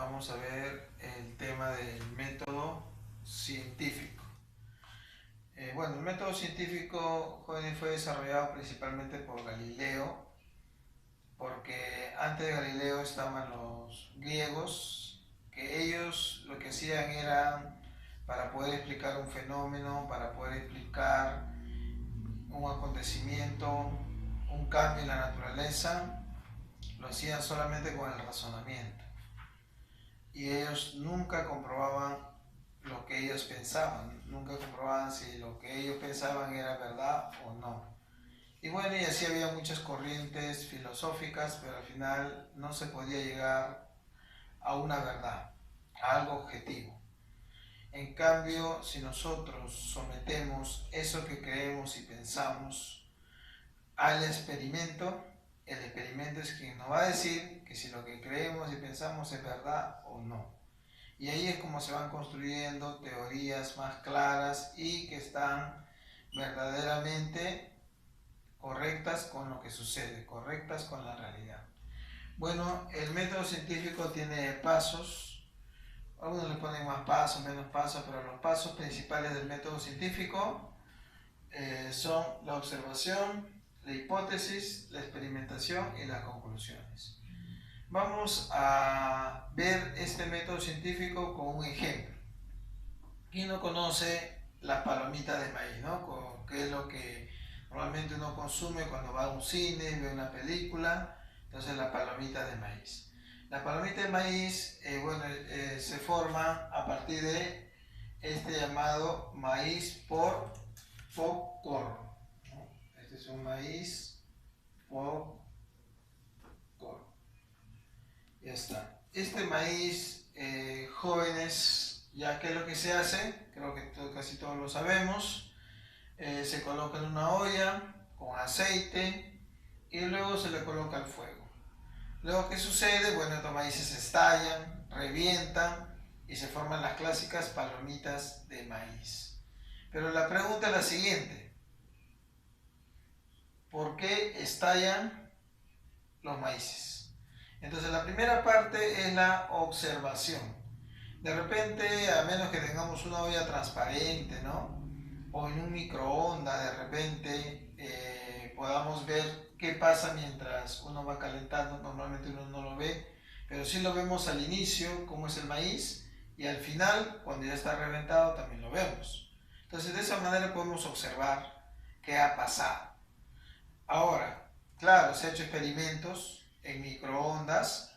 vamos a ver el tema del método científico. Bueno, el método científico, jóvenes, fue desarrollado principalmente por Galileo, porque antes de Galileo estaban los griegos, que ellos lo que hacían era, para poder explicar un fenómeno, para poder explicar un acontecimiento, un cambio en la naturaleza, lo hacían solamente con el razonamiento. Y ellos nunca comprobaban lo que ellos pensaban, nunca comprobaban si lo que ellos pensaban era verdad o no. Y bueno, y así había muchas corrientes filosóficas, pero al final no se podía llegar a una verdad, a algo objetivo. En cambio, si nosotros sometemos eso que creemos y pensamos al experimento, el experimento es quien nos va a decir que si lo que creemos y pensamos es verdad o no. Y ahí es como se van construyendo teorías más claras y que están verdaderamente correctas con lo que sucede, correctas con la realidad. Bueno, el método científico tiene pasos, algunos le ponen más pasos, menos pasos, pero los pasos principales del método científico son la observación, la hipótesis, la experimentación y las conclusiones. Vamos a ver este método científico con un ejemplo. ¿Quién no conoce las palomitas de maíz, no? ¿Qué es lo que normalmente uno consume cuando va a un cine, ve una película? Entonces, las palomitas de maíz. La palomita de maíz, se forma a partir de este llamado maíz por popcorn, ¿no? Este es un maíz popcorn. Ya está. Este maíz, jóvenes, ya que es lo que se hace, creo que casi todos lo sabemos, se coloca en una olla con aceite y luego se le coloca al fuego. Luego, ¿qué sucede? Bueno, estos maíces estallan, revientan y se forman las clásicas palomitas de maíz. Pero la pregunta es la siguiente: ¿por qué estallan los maíces? Entonces, la primera parte es la observación. De repente, a menos que tengamos una olla transparente, ¿no? O en un microondas, de repente podamos ver qué pasa mientras uno va calentando. Normalmente uno no lo ve, pero sí lo vemos al inicio, cómo es el maíz, y al final, cuando ya está reventado, también lo vemos. Entonces, de esa manera podemos observar qué ha pasado. Ahora, claro, se han hecho experimentos en microondas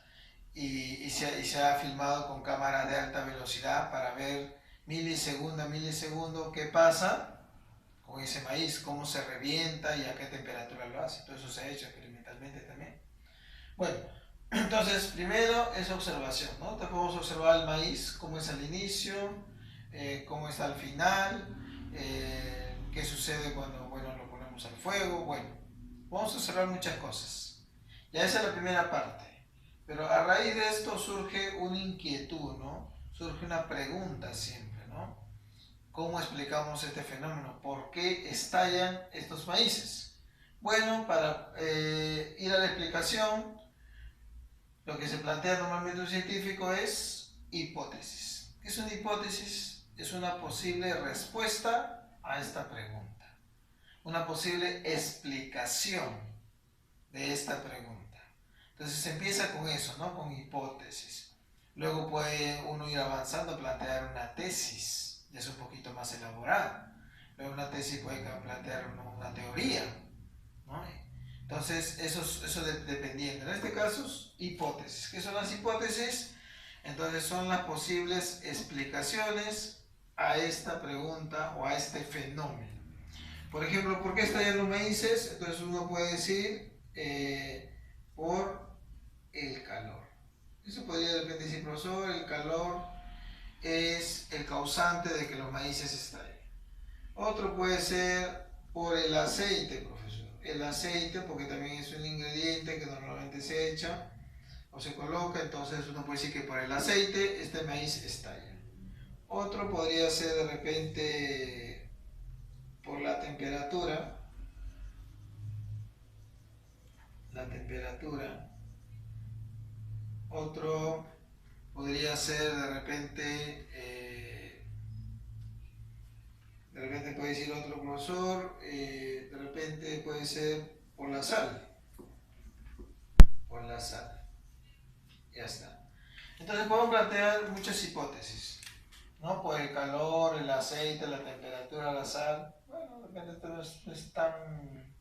y se ha filmado con cámaras de alta velocidad para ver milisegundo a milisegundo qué pasa con ese maíz, cómo se revienta y a qué temperatura lo hace. Todo eso se ha hecho experimentalmente también. Bueno, entonces primero es observación, ¿no? Te podemos observar el maíz, cómo es al inicio, cómo está al final, qué sucede cuando, bueno, lo ponemos al fuego. Bueno, vamos a observar muchas cosas. Ya esa es la primera parte. Pero a raíz de esto surge una inquietud, ¿no? Surge una pregunta siempre, ¿no? ¿Cómo explicamos este fenómeno? ¿Por qué estallan estos maíces? Bueno, para ir a la explicación, lo que se plantea normalmente un científico es hipótesis. ¿Qué es una hipótesis? Es una posible respuesta a esta pregunta, una posible explicación de esta pregunta. Entonces se empieza con eso, ¿no? Con hipótesis. Luego puede uno ir avanzando, plantear una tesis, ya es un poquito más elaborada. Luego una tesis puede plantear una teoría, ¿no? Entonces eso dependiendo. En este caso, hipótesis. ¿Qué son las hipótesis? Entonces son las posibles explicaciones a esta pregunta o a este fenómeno. Por ejemplo, ¿por qué estallan los maíces? Entonces uno puede decir por el calor. Eso podría de repente decir, profesor, el calor es el causante de que los maíces estallen. Otro puede ser por el aceite, profesor. El aceite, porque también es un ingrediente que normalmente se echa o se coloca, entonces uno puede decir que por el aceite este maíz estalla. Otro podría ser de repente por la temperatura. Otro podría podría ser de repente puede ir otro grosor, de repente puede ser por la sal, ya está. Entonces podemos plantear muchas hipótesis, ¿no? Por el calor, el aceite, la temperatura, la sal. Bueno, de repente esto no es tan...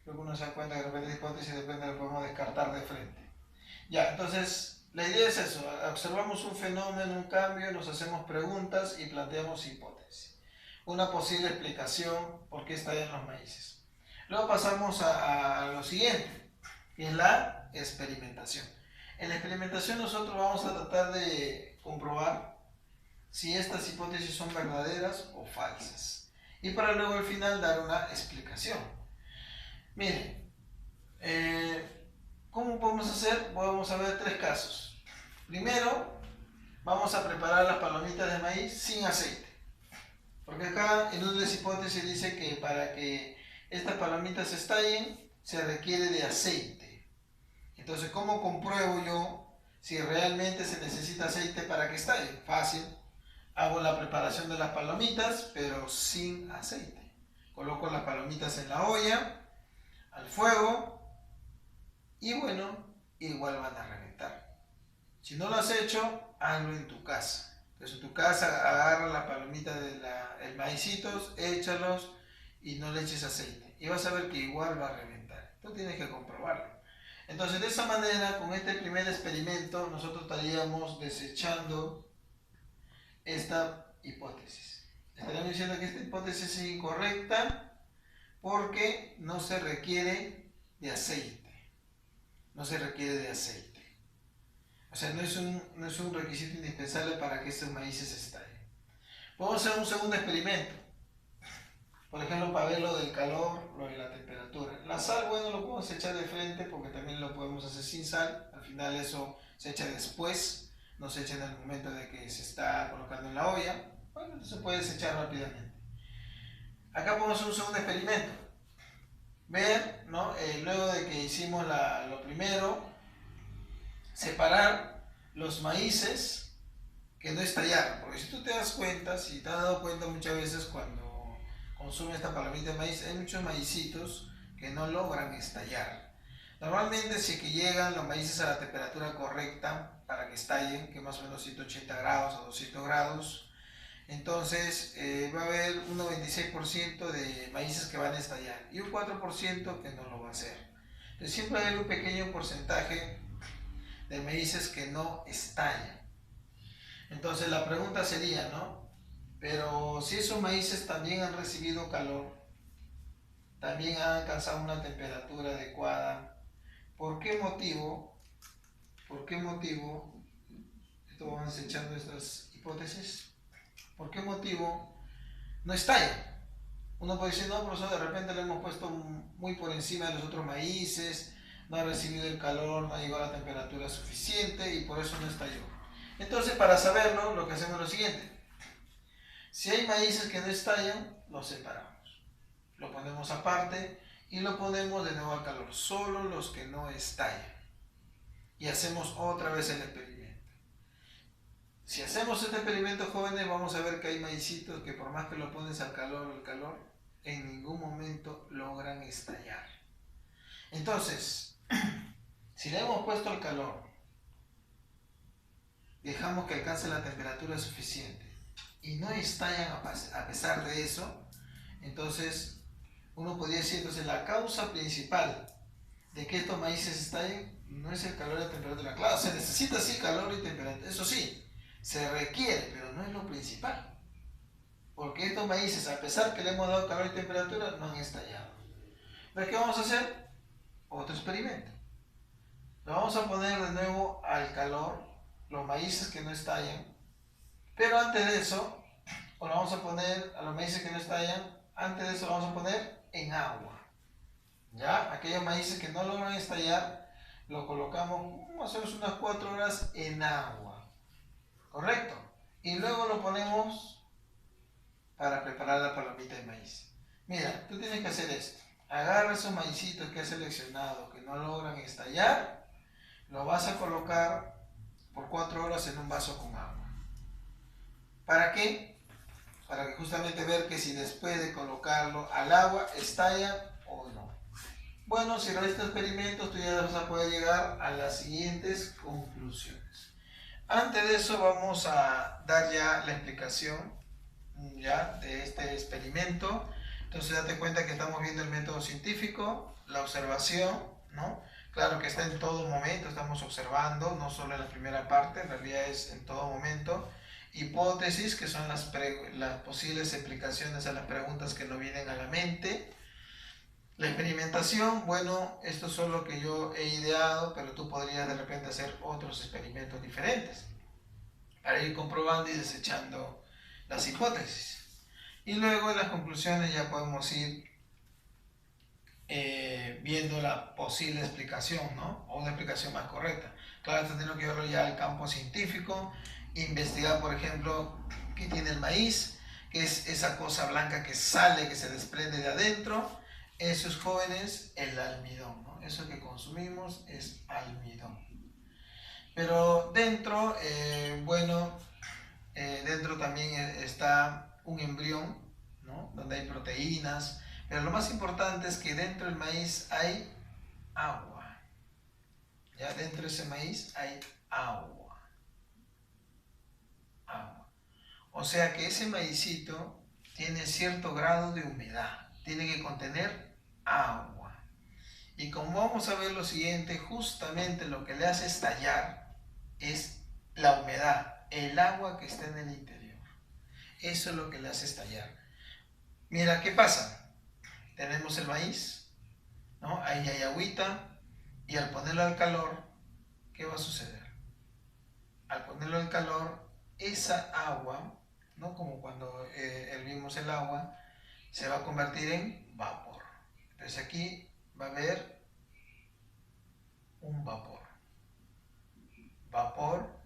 Creo que uno se da cuenta que de repente la hipótesis de repente la podemos descartar de frente. Ya, entonces la idea es eso, observamos un fenómeno, un cambio, nos hacemos preguntas y planteamos hipótesis. Una posible explicación por qué estallan los maíces. Luego pasamos a lo siguiente, que es la experimentación. En la experimentación nosotros vamos a tratar de comprobar si estas hipótesis son verdaderas o falsas. Y para luego al final dar una explicación. Miren, ¿cómo podemos hacer? Vamos a ver tres casos. Primero, vamos a preparar las palomitas de maíz sin aceite. Porque acá en una de las hipótesis dice que para que estas palomitas estallen se requiere de aceite. Entonces, ¿cómo compruebo yo si realmente se necesita aceite para que estallen? Fácil. Hago la preparación de las palomitas, pero sin aceite. Coloco las palomitas en la olla, al fuego, y bueno, igual van a reventar. Si no lo has hecho, hazlo en tu casa. Entonces en tu casa agarra la palomita del maicitos, échalos y no le eches aceite. Y vas a ver que igual va a reventar. Tú tienes que comprobarlo. Entonces de esa manera, con este primer experimento, nosotros estaríamos desechando esta hipótesis. Estaríamos diciendo que esta hipótesis es incorrecta porque no se requiere de aceite. No se requiere de aceite. O sea, no es un requisito indispensable para que estos maíces estallen. Podemos hacer un segundo experimento. Por ejemplo, para ver lo del calor, lo de la temperatura. La sal, bueno, lo podemos echar de frente porque también lo podemos hacer sin sal. Al final eso se echa después, no se echa en el momento de que se está colocando en la olla. Bueno, se puede desechar rápidamente. Acá podemos hacer un segundo experimento. Ver, ¿no? Luego de que hicimos lo primero, separar los maíces que no estallaron. Porque si tú te das cuenta, si te has dado cuenta muchas veces cuando consumes esta palomita de maíz, hay muchos maicitos que no logran estallar. Normalmente si que llegan los maíces a la temperatura correcta para que estallen, que más o menos 180 grados a 200 grados, entonces va a haber un 96% de maíces que van a estallar y un 4% que no lo va a hacer. Entonces siempre hay un pequeño porcentaje de maíces que no estallan. Entonces la pregunta sería, ¿no? Pero si esos maíces también han recibido calor, también han alcanzado una temperatura adecuada, ¿por qué motivo, esto vamos echando estas hipótesis, por qué motivo no estallan? Uno puede decir, no, profesor, de repente le hemos puesto muy por encima de los otros maíces, no ha recibido el calor, no ha llegado a la temperatura suficiente y por eso no estalló. Entonces, para saberlo, lo que hacemos es lo siguiente. Si hay maíces que no estallan, los separamos. Lo ponemos aparte y lo ponemos de nuevo al calor. Solo los que no estallan. Y hacemos otra vez el experimento. Si hacemos este experimento, jóvenes, vamos a ver que hay maicitos que por más que lo pones al calor, en ningún momento logran estallar. Entonces, si le hemos puesto al calor, dejamos que alcance la temperatura suficiente y no estallan a pesar de eso, entonces uno podría decir, entonces la causa principal de que estos maíces estallen no es el calor y la temperatura. Claro, se necesita sí calor y temperatura, eso sí, se requiere, pero no es lo principal. Porque estos maíces, a pesar que le hemos dado calor y temperatura, no han estallado. Entonces, ¿qué vamos a hacer? Otro experimento. Lo vamos a poner de nuevo al calor, los maíces que no estallan, pero antes de eso, o lo vamos a poner a los maíces que no estallan, antes de eso lo vamos a poner en agua. ¿Ya? Aquellos maíces que no logran estallar, lo colocamos más o menos unas 4 horas en agua. ¿Correcto? Y luego lo ponemos para preparar la palomita de maíz. Mira, tú tienes que hacer esto. Agarra esos maicitos que has seleccionado que no logran estallar, lo vas a colocar por 4 horas en un vaso con agua. ¿Para qué? Para que justamente ver que si después de colocarlo al agua estalla o no. Bueno, si realizas experimentos, tú ya vas a poder llegar a las siguientes conclusiones. Antes de eso vamos a dar ya la explicación ya de este experimento. Entonces date cuenta que estamos viendo el método científico, la observación, ¿no? Claro que está en todo momento, estamos observando, no solo en la primera parte, en realidad es en todo momento. Hipótesis, que son las posibles explicaciones a las preguntas que nos vienen a la mente. La experimentación, bueno, esto es solo lo que yo he ideado, pero tú podrías de repente hacer otros experimentos diferentes para ir comprobando y desechando las hipótesis. Y luego en las conclusiones ya podemos ir viendo la posible explicación, ¿no? O una explicación más correcta. Claro, esto tenemos que verlo ya al campo científico, investigar, por ejemplo, qué tiene el maíz, qué es esa cosa blanca que sale, que se desprende de adentro. Eso es, jóvenes, el almidón, ¿no? Eso que consumimos es almidón. Pero dentro, dentro también está un embrión, ¿no? Donde hay proteínas, pero lo más importante es que dentro del maíz hay agua. Ya dentro de ese maíz hay agua. Agua. O sea que ese maicito tiene cierto grado de humedad. Tiene que contener agua. Y como vamos a ver lo siguiente, justamente lo que le hace estallar es la humedad, el agua que está en el interior. Eso es lo que le hace estallar. Mira, ¿qué pasa? Tenemos el maíz, ¿no? Ahí hay agüita, y al ponerlo al calor, ¿qué va a suceder? Al ponerlo al calor, esa agua, ¿no? Como cuando hervimos el agua, se va a convertir en vapor. Entonces aquí va a haber un vapor. Vapor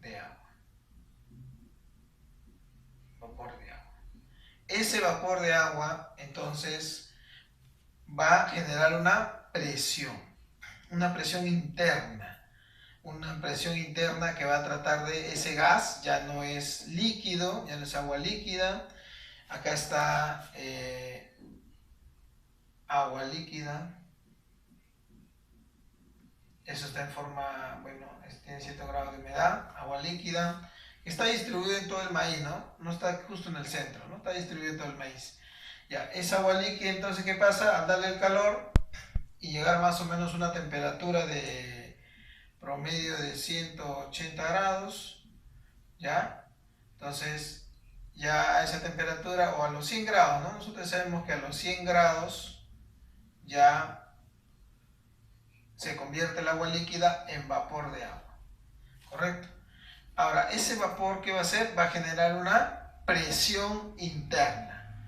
de agua. Vapor de agua. Ese vapor de agua, entonces, va a generar una presión interna. Una presión interna que va a tratar de ese gas, ya no es líquido, ya no es agua líquida. Acá está agua líquida. Eso está en forma, bueno, tiene cierto grado de humedad, agua líquida. Está distribuido en todo el maíz, ¿no? No está justo en el centro, ¿no? Está distribuido en todo el maíz. Ya, esa agua líquida, entonces, ¿qué pasa? Al darle el calor y llegar más o menos a una temperatura de promedio de 180 grados, ¿ya? Entonces, ya a esa temperatura o a los 100 grados, ¿no? Nosotros sabemos que a los 100 grados ya se convierte el agua líquida en vapor de agua, ¿correcto? Ahora, ese vapor, ¿qué va a hacer? Va a generar una presión interna,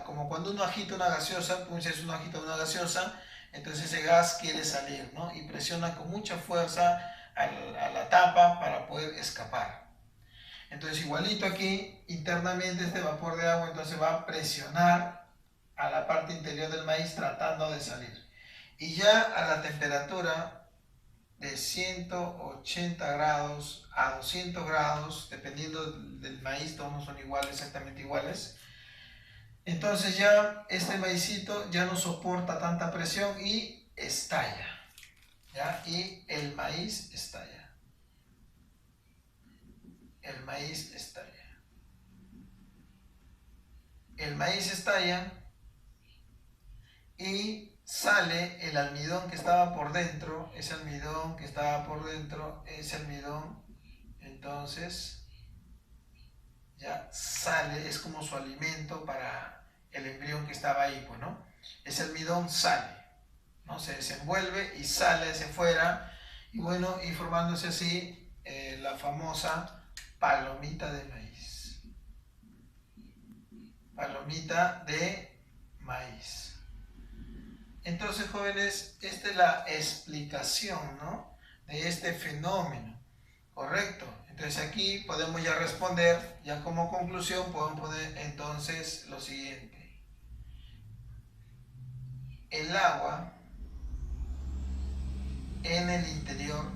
como cuando uno agita una gaseosa, pues es uno agita una gaseosa, entonces ese gas quiere salir, ¿no? Y presiona con mucha fuerza a la tapa para poder escapar. Entonces igualito aquí, internamente este vapor de agua entonces va a presionar a la parte interior del maíz tratando de salir. Y ya a la temperatura de 180 grados a 200 grados, dependiendo del maíz, todos no son iguales, exactamente iguales. Entonces ya este maicito ya no soporta tanta presión y estalla, ¿ya? Y el maíz estalla. El maíz estalla. El maíz estalla y sale el almidón que estaba por dentro. Ese almidón que estaba por dentro, ese almidón, entonces ya sale, es como su alimento para el embrión que estaba ahí, pues, ¿no? Ese almidón sale, ¿no? Se desenvuelve y sale hacia afuera, y bueno, y formándose así la famosa palomita de maíz. Palomita de maíz. Entonces, jóvenes, esta es la explicación, ¿no?, de este fenómeno, ¿correcto? Entonces aquí podemos ya responder, ya como conclusión podemos poner entonces lo siguiente. El agua en el interior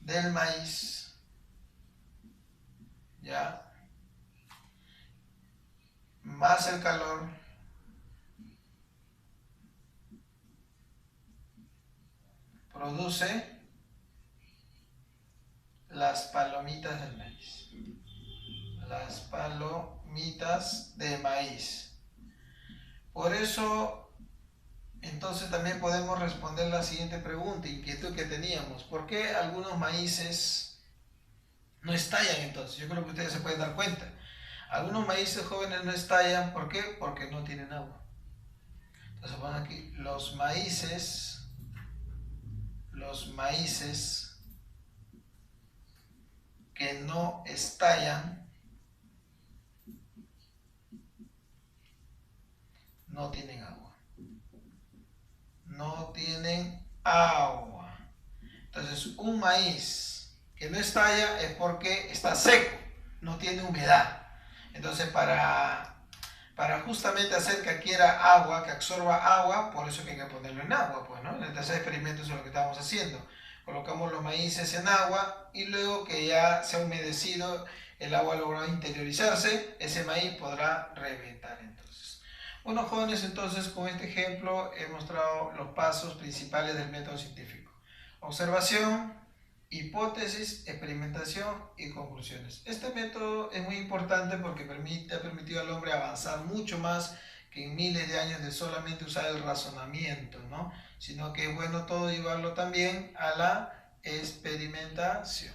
del maíz, ¿ya? Más el calor produce las palomitas del maíz. Las palomitas de maíz. Por eso, entonces también podemos responder la siguiente pregunta, inquietud que teníamos. ¿Por qué algunos maíces no estallan entonces? Yo creo que ustedes se pueden dar cuenta. Algunos maíces jóvenes no estallan, ¿por qué? Porque no tienen agua. Entonces ponemos aquí, los maíces que no estallan no tienen agua. No tienen agua. Entonces, un maíz que no estalla es porque está seco, no tiene humedad. Entonces, para justamente hacer que adquiera agua, que absorba agua, por eso que hay que ponerlo en agua, pues, ¿no? En el tercer experimento es lo que estamos haciendo. Colocamos los maíces en agua y luego que ya se ha humedecido, el agua logra interiorizarse, ese maíz podrá reventar entonces. Bueno, jóvenes, entonces con este ejemplo he mostrado los pasos principales del método científico. Observación, hipótesis, experimentación y conclusiones. Este método es muy importante porque ha permitido al hombre avanzar mucho más que en miles de años de solamente usar el razonamiento, ¿no? Sino que es bueno todo llevarlo también a la experimentación.